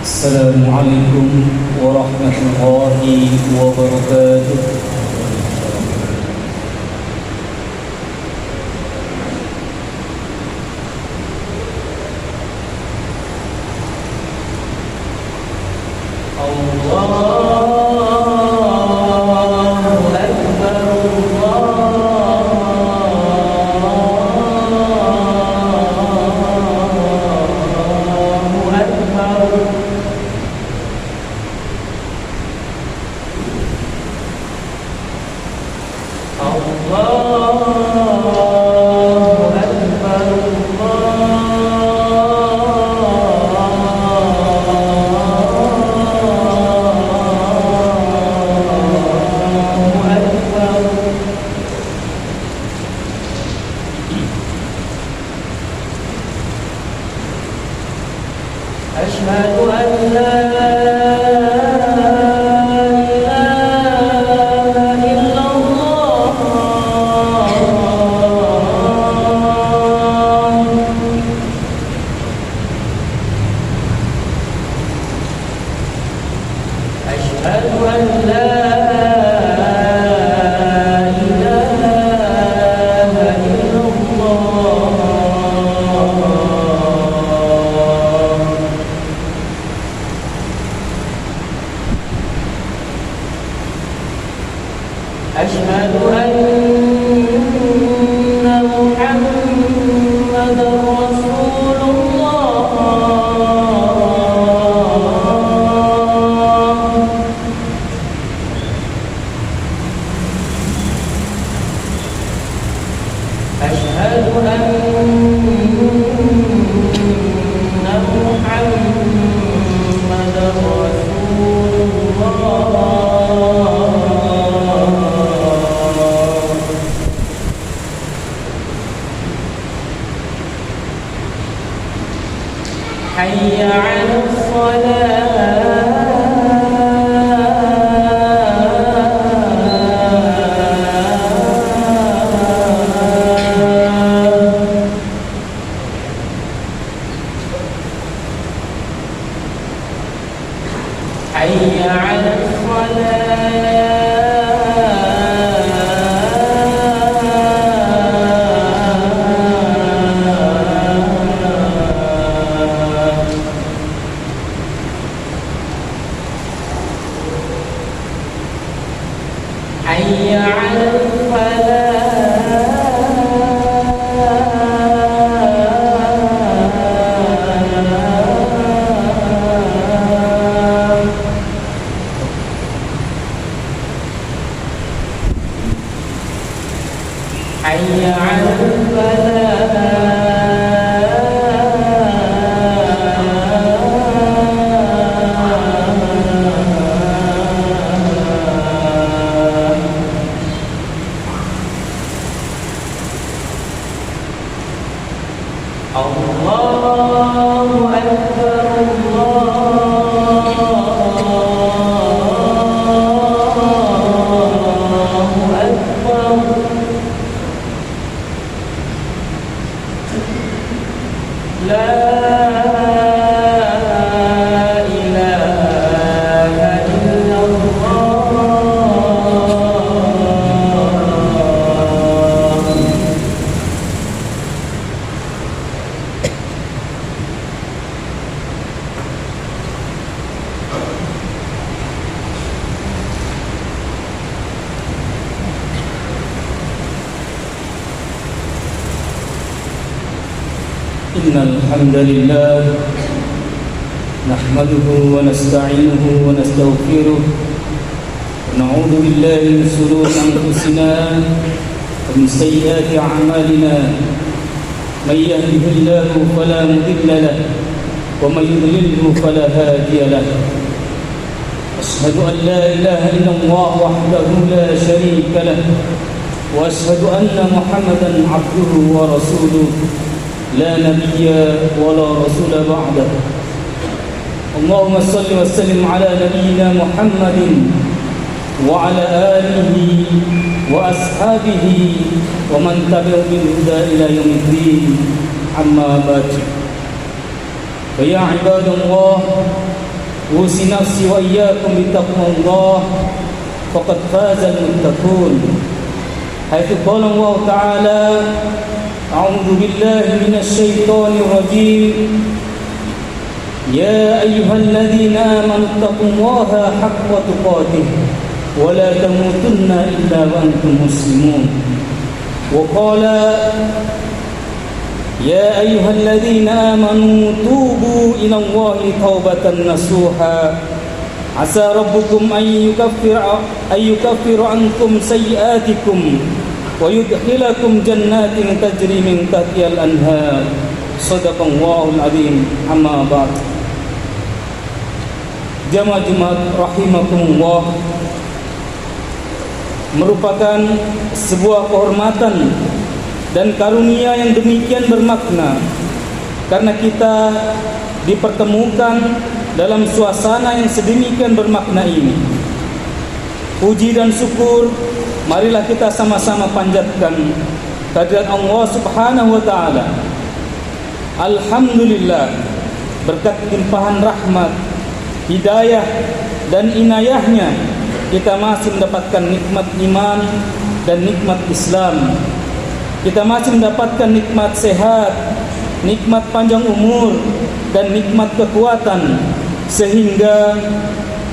السلام عليكم ورحمة الله وبركاته. إن الحمد لله نحمده ونستعينه ونستغفره ونعوذ بالله من شرور أنفسنا ومن سيئات أعمالنا. من يهده الله فلا مضل له ومن يضلله فلا هادي له. أشهد أن لا إله إلا الله وحده لا شريك له وأشهد أن محمدا عبده ورسوله لا نبي ولا رسول بعده. اللهم صل وسلم على نبينا محمد وعلى آله وأصحابه ومن تبعهم بالهدى إلى يوم الدين. أما بعد، فيا عباد الله أوصي نفسي وإياكم بتقوى الله فقد فاز المتقون حيث قال الله تعالى أعوذ بالله من الشيطان الرجيم يا أيها الذين آمنوا اتقوا الله حق تقاته ولا تموتن إلا وأنتم مسلمون وقال يا أيها الذين آمنوا توبوا إلى الله توبة نصوحا عسى ربكم أن يكفر عنكم سيئاتكم ويدخلكم جنات تجري من تحتها الأنهار صدق الله العظيم أما بعد Jamaah Jumat rahimakumullah, merupakan sebuah kehormatan dan karunia yang demikian bermakna karena kita dipertemukan dalam suasana yang sedemikian bermakna ini. Puji dan syukur marilah kita sama-sama panjatkan kehadirat Allah Subhanahu wa taala. Alhamdulillah, berkat limpahan rahmat, hidayah dan inayahnya kita masih mendapatkan nikmat iman dan nikmat Islam. Kita masih mendapatkan nikmat sehat, nikmat panjang umur dan nikmat kekuatan, sehingga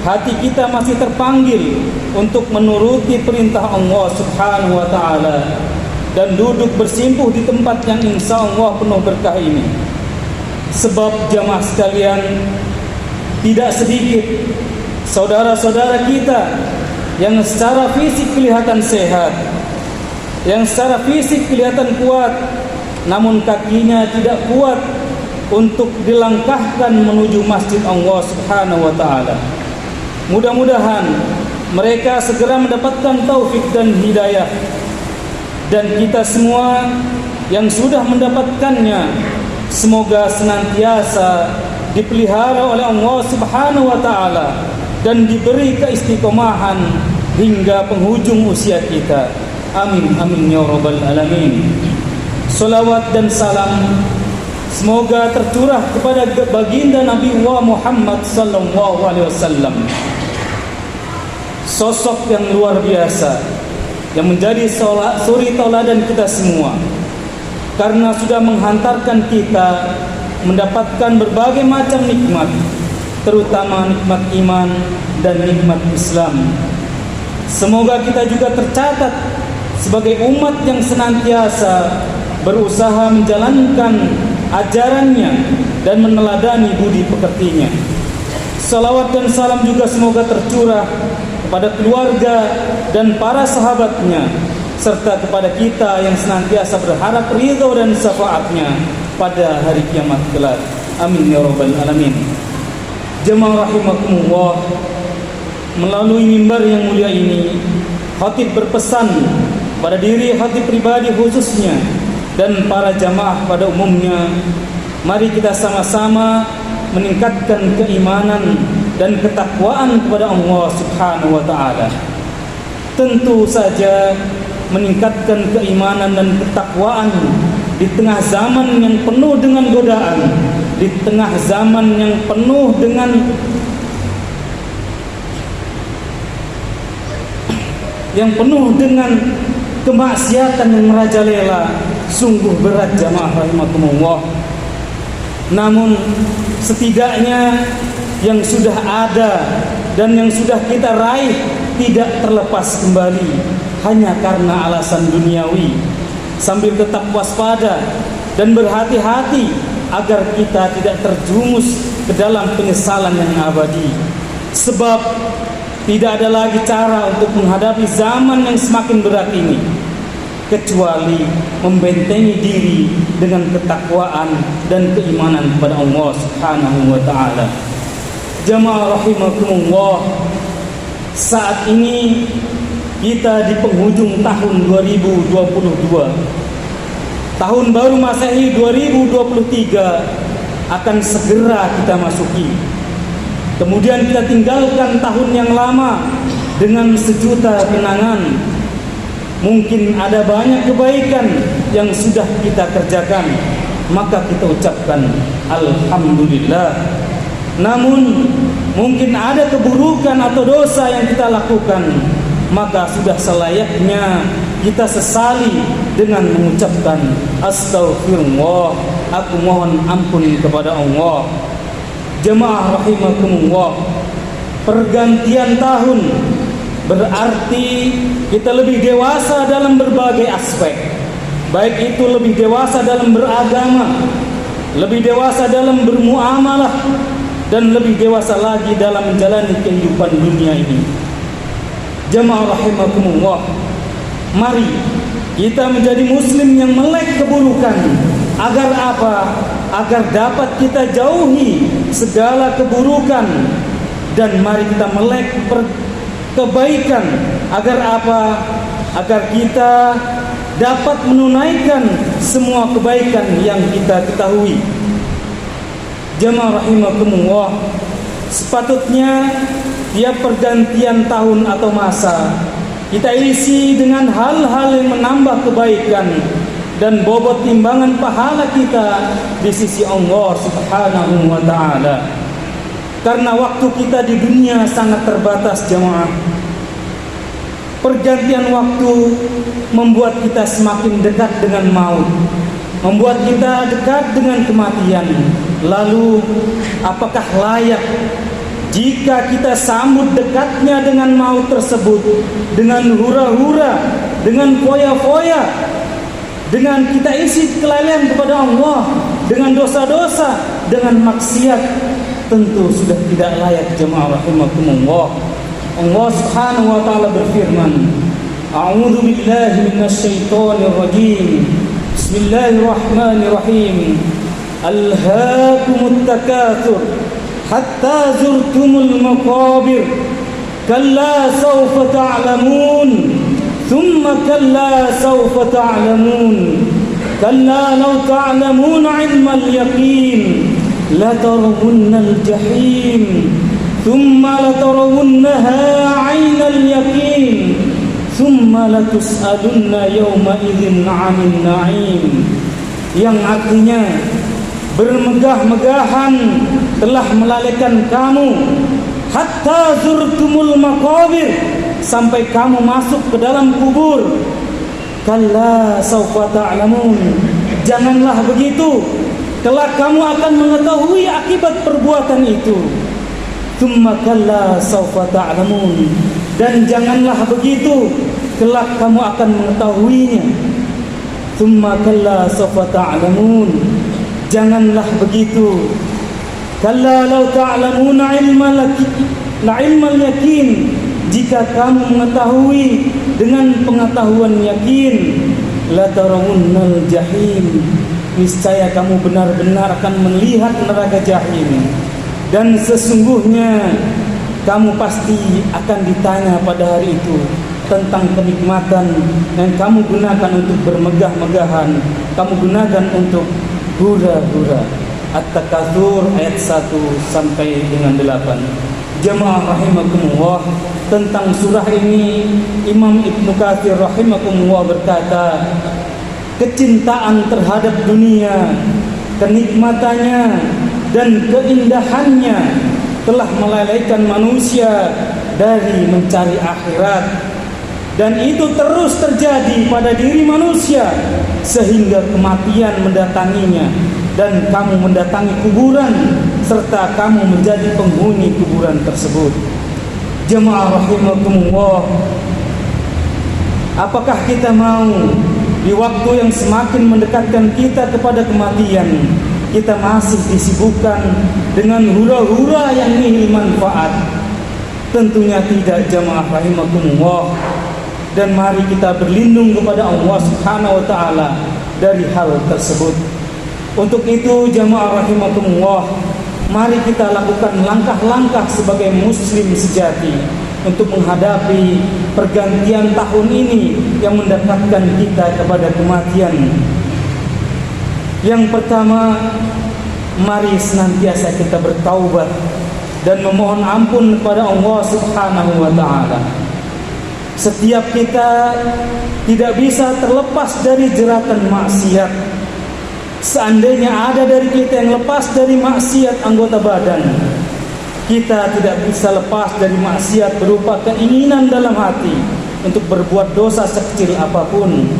hati kita masih terpanggil untuk menuruti perintah Allah Subhanahu wa taala dan duduk bersimpuh di tempat yang insya Allah penuh berkah ini. Sebab jamaah sekalian, tidak sedikit saudara-saudara kita yang secara fisik kelihatan sehat, yang secara fisik kelihatan kuat, namun kakinya tidak kuat untuk dilangkahkan menuju masjid Allah Subhanahu wa taala. Mudah-mudahan mereka segera mendapatkan taufik dan hidayah, dan kita semua yang sudah mendapatkannya semoga senantiasa dipelihara oleh Allah Subhanahu wa taala dan diberi keistiqomahan hingga penghujung usia kita. Amin amin ya rabbal alamin. Salawat dan salam semoga tercurah kepada baginda Nabi Muhammad sallallahu alaihi wasallam, sosok yang luar biasa yang menjadi suri tauladan kita semua, karena sudah menghantarkan kita mendapatkan berbagai macam nikmat, terutama nikmat iman dan nikmat Islam. Semoga kita juga tercatat sebagai umat yang senantiasa berusaha menjalankan ajarannya dan meneladani budi pekertinya. Salawat dan salam juga semoga tercurah kepada keluarga dan para sahabatnya, serta kepada kita yang senantiasa berharap ridho dan syafaatnya pada hari kiamat kelak. Amin ya rabbal alamin. Jemaah rahimakumullah, melalui mimbar yang mulia ini, khatib berpesan pada diri khatib pribadi khususnya dan para jamaah pada umumnya, mari kita sama-sama meningkatkan keimanan dan ketakwaan kepada Allah Subhanahu wa taala. Tentu saja meningkatkan keimanan dan ketakwaan di tengah zaman yang penuh dengan godaan, di tengah zaman yang penuh dengan kemaksiatan yang merajalela, sungguh berat jamaah rahimakumullah. Namun setidaknya yang sudah ada dan yang sudah kita raih tidak terlepas kembali hanya karena alasan duniawi, sambil tetap waspada dan berhati-hati agar kita tidak terjumus ke dalam penyesalan yang abadi. Sebab tidak ada lagi cara untuk menghadapi zaman yang semakin berat ini kecuali membentengi diri dengan ketakwaan dan keimanan kepada Allah Subhanahu wa taala. Jamaah rahimakumullah, saat ini kita di penghujung tahun 2022. Tahun baru Masehi 2023 akan segera kita masuki. Kemudian kita tinggalkan tahun yang lama dengan sejuta kenangan. Mungkin ada banyak kebaikan yang sudah kita kerjakan, maka kita ucapkan alhamdulillah. Namun mungkin ada keburukan atau dosa yang kita lakukan, maka sudah selayaknya kita sesali dengan mengucapkan astaghfirullah, aku mohon ampun kepada Allah. Jemaah rahimakumullah, pergantian tahun berarti kita lebih dewasa dalam berbagai aspek, baik itu lebih dewasa dalam beragama, lebih dewasa dalam bermuamalah, dan lebih dewasa lagi dalam menjalani kehidupan dunia ini. Jemaah rahimakumullah, mari kita menjadi muslim yang melek keburukan. Agar apa? Agar dapat kita jauhi segala keburukan, dan mari kita melek kebaikan. Agar apa? Agar kita dapat menunaikan semua kebaikan yang kita ketahui. Jemaah rahimakumullah, sepatutnya tiap pergantian tahun atau masa kita isi dengan hal-hal yang menambah kebaikan dan bobot timbangan pahala kita di sisi Allah Subhanahu wa taala. Karena waktu kita di dunia sangat terbatas, jemaah. Pergantian waktu membuat kita semakin dekat dengan maut, membuat kita dekat dengan kematian. Lalu apakah layak jika kita sambut dekatnya dengan maut tersebut dengan hura-hura, dengan foya-foya, dengan kita isi kelalaian kepada Allah, dengan dosa-dosa, dengan maksiat? Tentu sudah tidak layak, jemaah rahimakumullah. Allah Subhanahu wa taala berfirman, A'udzu billahi minasyaitonir rajim. Bismillahirrahmanirrahim. Alhaakumut takatsur hatta zurtumul maqabir. Kalla sawfa ta'lamun. Thumma kalla sawfa ta'lamun. Kalla law ta'lamuna 'ilmal yaqin la tarawunnal jahim. Thumma la tarawunnaha 'ainal yaqin. Thumma la tus'alunna yawma idzin 'anil na'im. Yang artinya bermegah-megahan telah melalaikan kamu hatta zurtumul maqabir, sampai kamu masuk ke dalam kubur. Kalla sawfa ta'lamun, janganlah begitu, kelak kamu akan mengetahui akibat perbuatan itu. Tsumma kalla sawfa ta'lamun, dan janganlah begitu, kelak kamu akan mengetahuinya. Tsumma kalla sawfa ta'lamun, janganlah begitu, kalla law ta'lamuna ilmal yakin, jika kamu mengetahui dengan pengetahuan yakin, la tarawunnal jahim, niscaya kamu benar-benar akan melihat neraka jahim. Dan sesungguhnya kamu pasti akan ditanya pada hari itu tentang kenikmatan yang kamu gunakan untuk bermegah-megahan, kamu gunakan untuk hura-hura. At-Takatsur ayat 1 sampai dengan 8. Jemaah rahimakumullah, tentang surah ini Imam Ibnu Katsir rahimakumullah berkata, kecintaan terhadap dunia, kenikmatannya dan keindahannya telah melalaikan manusia dari mencari akhirat, dan itu terus terjadi pada diri manusia sehingga kematian mendatanginya dan kamu mendatangi kuburan serta kamu menjadi penghuni kuburan tersebut. Jemaah rahimakumullah, apakah kita mau di waktu yang semakin mendekatkan kita kepada kematian, kita masih disibukkan dengan hura-hura yang nihil manfaat? Tentunya tidak, jemaah rahimakumullah. Dan mari kita berlindung kepada Allah Subhanahu wa taala dari hal tersebut. Untuk itu, jemaah rahimakumullah, mari kita lakukan langkah-langkah sebagai muslim sejati untuk menghadapi pergantian tahun ini yang mendekatkan kita kepada kematian. Yang pertama, mari senantiasa kita bertaubat dan memohon ampun kepada Allah Subhanahu wa taala. Setiap kita tidak bisa terlepas dari jeratan maksiat. Seandainya ada dari kita yang lepas dari maksiat anggota badan, kita tidak bisa lepas dari maksiat berupa keinginan dalam hati untuk berbuat dosa sekecil apapun.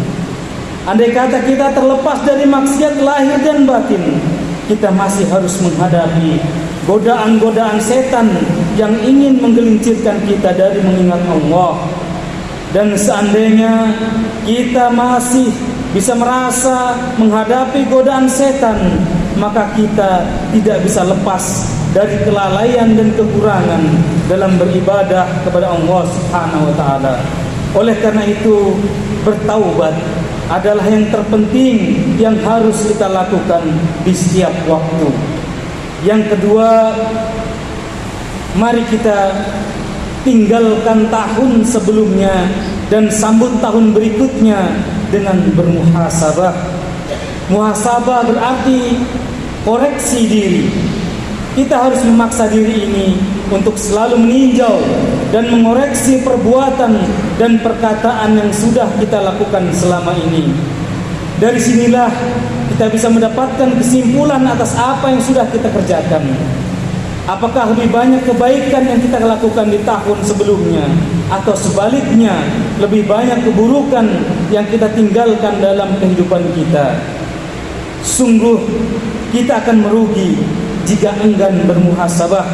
Andai kata kita terlepas dari maksiat lahir dan batin, kita masih harus menghadapi godaan-godaan setan yang ingin menggelincirkan kita dari mengingat Allah. Dan seandainya kita masih bisa merasa menghadapi godaan setan, maka kita tidak bisa lepas dari kelalaian dan kekurangan dalam beribadah kepada Allah Subhanahu wa taala. Oleh karena itu, bertaubat adalah yang terpenting yang harus kita lakukan di setiap waktu. Yang kedua, mari kita tinggalkan tahun sebelumnya dan sambut tahun berikutnya dengan bermuhasabah. Muhasabah berarti koreksi diri. Kita harus memaksa diri ini untuk selalu meninjau dan mengoreksi perbuatan dan perkataan yang sudah kita lakukan selama ini. Dari sinilah kita bisa mendapatkan kesimpulan atas apa yang sudah kita kerjakan. Apakah lebih banyak kebaikan yang kita lakukan di tahun sebelumnya, atau sebaliknya lebih banyak keburukan yang kita tinggalkan dalam kehidupan kita? Sungguh kita akan merugi jika enggan bermuhasabah.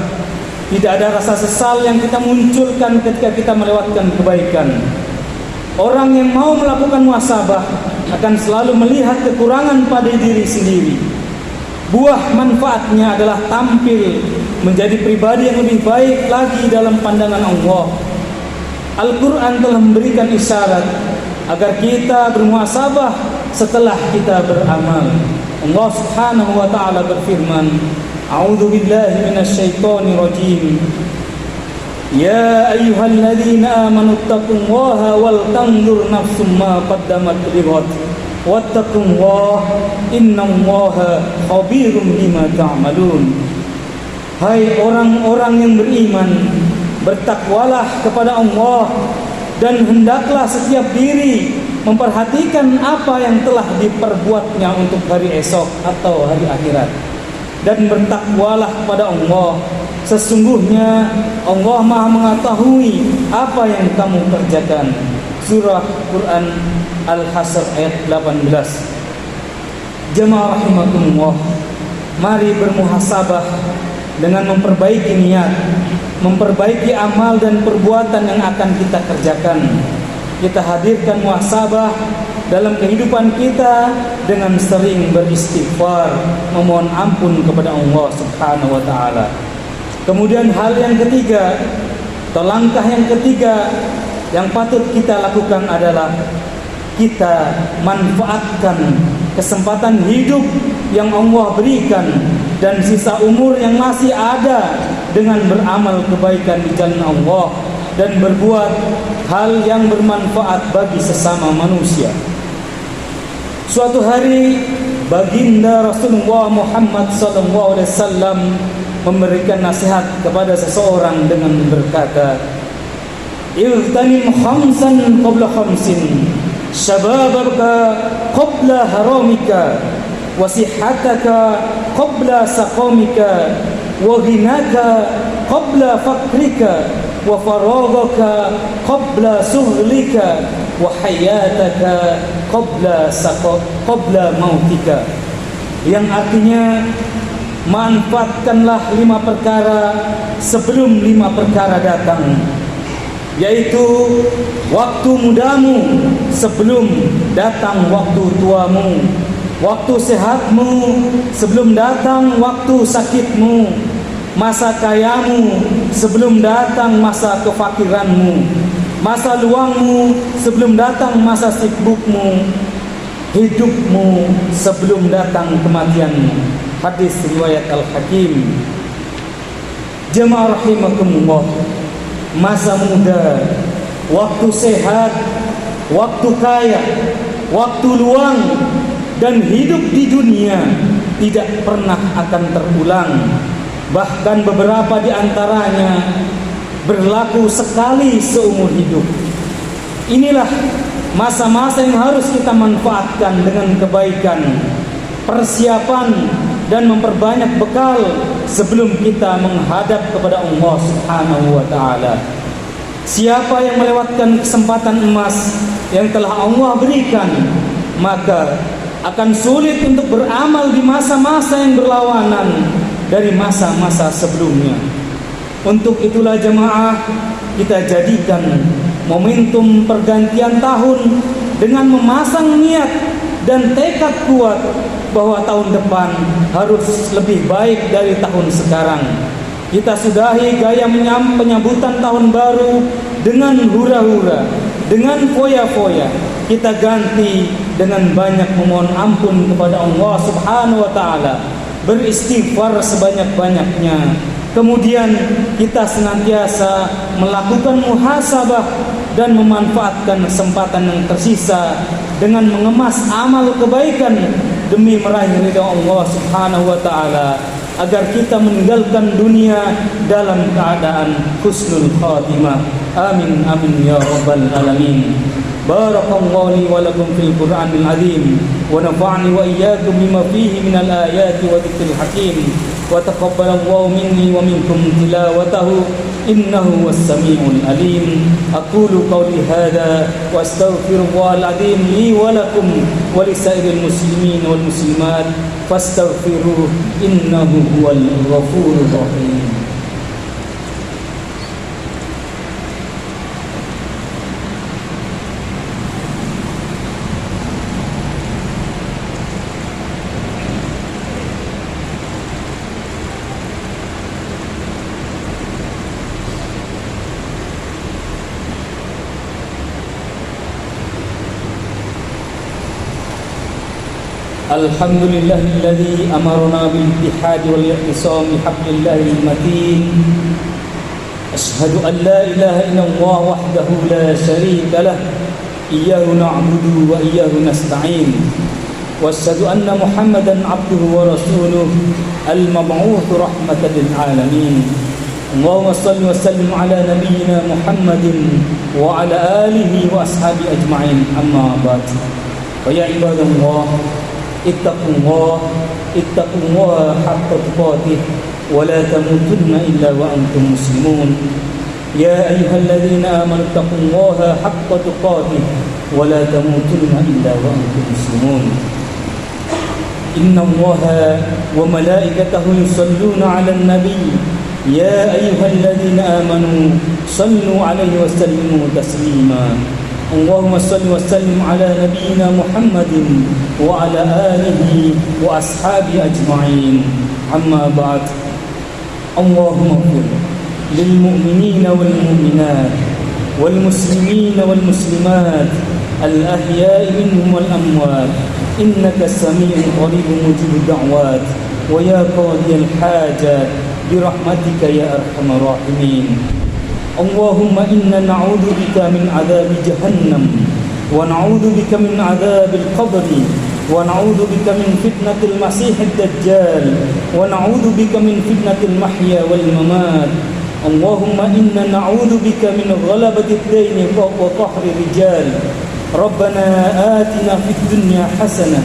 Tidak ada rasa sesal yang kita munculkan ketika kita melewatkan kebaikan. Orang yang mau melakukan muhasabah akan selalu melihat kekurangan pada diri sendiri. Buah manfaatnya adalah tampil menjadi pribadi yang lebih baik lagi dalam pandangan Allah. Al-Quran telah memberikan isyarat agar kita bermuhasabah setelah kita beramal. Allah Subhanahu wa taala berfirman, A'udzu billahi minasyaitonir rajim. Ya ayyuhalladzina amanu taqullaha wal tanzur nafsum ma qaddamat lighad wattaqullaha innallaha khabirum bima ta'malun. Hai orang-orang yang beriman, bertakwalah kepada Allah dan hendaklah setiap diri memperhatikan apa yang telah diperbuatnya untuk hari esok atau hari akhirat. Dan bertakwalah kepada Allah, sesungguhnya Allah Maha mengetahui apa yang kamu kerjakan. Surah Quran Al-Hasr ayat 18. Jemaah rahimakumullah, mari bermuhasabah dengan memperbaiki niat, memperbaiki amal dan perbuatan yang akan kita kerjakan. Kita hadirkan muhasabah dalam kehidupan kita dengan sering beristighfar, memohon ampun kepada Allah Subhanahu wa taala. Kemudian hal yang ketiga, atau langkah yang ketiga yang patut kita lakukan adalah kita manfaatkan kesempatan hidup yang Allah berikan dan sisa umur yang masih ada dengan beramal kebaikan di jalan Allah dan berbuat hal yang bermanfaat bagi sesama manusia. Suatu hari baginda Rasulullah Muhammad SAW memberikan nasihat kepada seseorang dengan berkata, "Igtanim khamsan qabla khamsin, syababaka qabla haramika, wasihataka qabla saqamika, wa ghinaka qabla fakrika, wa faragaka qabla sughlika, wa hayataka qabla mautika." Yang artinya, manfaatkanlah 5 perkara sebelum 5 perkara datang, yaitu waktu mudamu sebelum datang waktu tuamu, waktu sehatmu sebelum datang waktu sakitmu, masa kayamu sebelum datang masa kefakiranmu, masa luangmu sebelum datang masa sibukmu, hidupmu sebelum datang kematianmu. Hadis riwayat Al-Hakim. Jemaah rahimakumullah, masa muda, waktu sehat, waktu kaya, waktu luang, dan hidup di dunia tidak pernah akan terulang. Bahkan beberapa di antaranya berlaku sekali seumur hidup. Inilah masa-masa yang harus kita manfaatkan dengan kebaikan, persiapan dan memperbanyak bekal sebelum kita menghadap kepada Allah Subhanahu wa taala. Siapa yang melewatkan kesempatan emas yang telah Allah berikan, maka akan sulit untuk beramal di masa-masa yang berlawanan dari masa-masa sebelumnya. Untuk itulah jemaah, kita jadikan momentum pergantian tahun dengan memasang niat dan tekad kuat bahwa tahun depan harus lebih baik dari tahun sekarang. Kita sudahi gaya penyambutan tahun baru dengan hura-hura, dengan foya-foya. Kita ganti dengan banyak memohon ampun kepada Allah Subhanahu wa taala, beristighfar sebanyak-banyaknya. Kemudian kita senantiasa melakukan muhasabah dan memanfaatkan kesempatan yang tersisa dengan mengemas amal kebaikan demi meraih ridha Allah Subhanahu wa taala, agar kita meninggalkan dunia dalam keadaan husnul khatimah. Amin amin ya rabbal alamin. Barakallahu li wa lakum fil Qur'anil azim wa nafa'ani wa iyyakum bima fihi minal ayati wa dzikril hakim wa taqabbalallahu minni wa minkum tilawatahu innahu was-sami'ul alim. Aqulu qawli hadha wa astaghfirullahal azim li wa lakum wa lisairil muslimin wal muslimat fastaghfiruhu innahu huwal ghafurur rahim. الحمد لله الذي أمرنا بالاتحاد والاعتصام بحبل الله المتين. أشهد أن لا إله إلا الله وحده لا شريك له إياه نعبد وإياه نستعين. وأشهد أن محمدا عبده ورسوله المبعوث رحمة للعالمين. اللهم صل وسلم على نبينا محمد وعلى آله وأصحابه أجمعين. أما بعد، فيا عباد الله، اتقوا الله حق تقاته ولا تموتن إلا وأنتم مسلمون. يا أيها الذين آمنوا اتقوا الله حق تقاته ولا تموتن إلا وأنتم مسلمون. إن الله وملائكته يصلون على النبي يا أيها الذين آمنوا صلوا عليه وسلموا تسليما. اللهم صل وسلم على نبينا محمد وعلى آله وأصحابه أجمعين. أما بعد، اللهم اغفر للمؤمنين والمؤمنات والمسلمين والمسلمات الأحياء منهم والأموات إنك سميع قريب مجيب الدعوات ويا قاضي الحاجات برحمتك يا أرحم الراحمين. اللهم إنا نعوذ بك من عذاب جهنم ونعوذ بك من عذاب القبر ونعوذ بك من فتنة المسيح الدجال ونعوذ بك من فتنة المحيا والممات. اللهم إنا نعوذ بك من غلبة الدين وقهر الرجال. ربنا آتنا في الدنيا حسنة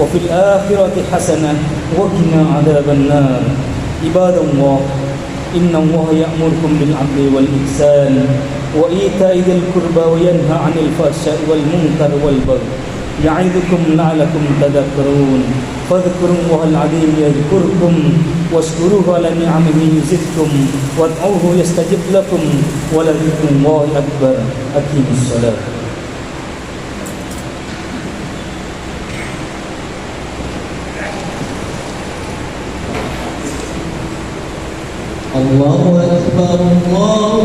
وفي الآخرة حسنة وقنا عذاب النار. عباد الله، إن الله يأمركم بالعدل والإحسان وإيتاء ذي القربى وينهى عن الفحشاء والمنكر والبغي يعظكم لعلكم تذكرون. فاذكروا الله العظيم يذكركم واشكروه على نعمه يزدكم وادعوه يستجب لكم ولذكر الله أكبر. أقيموا الصلاة. الله أكبر الله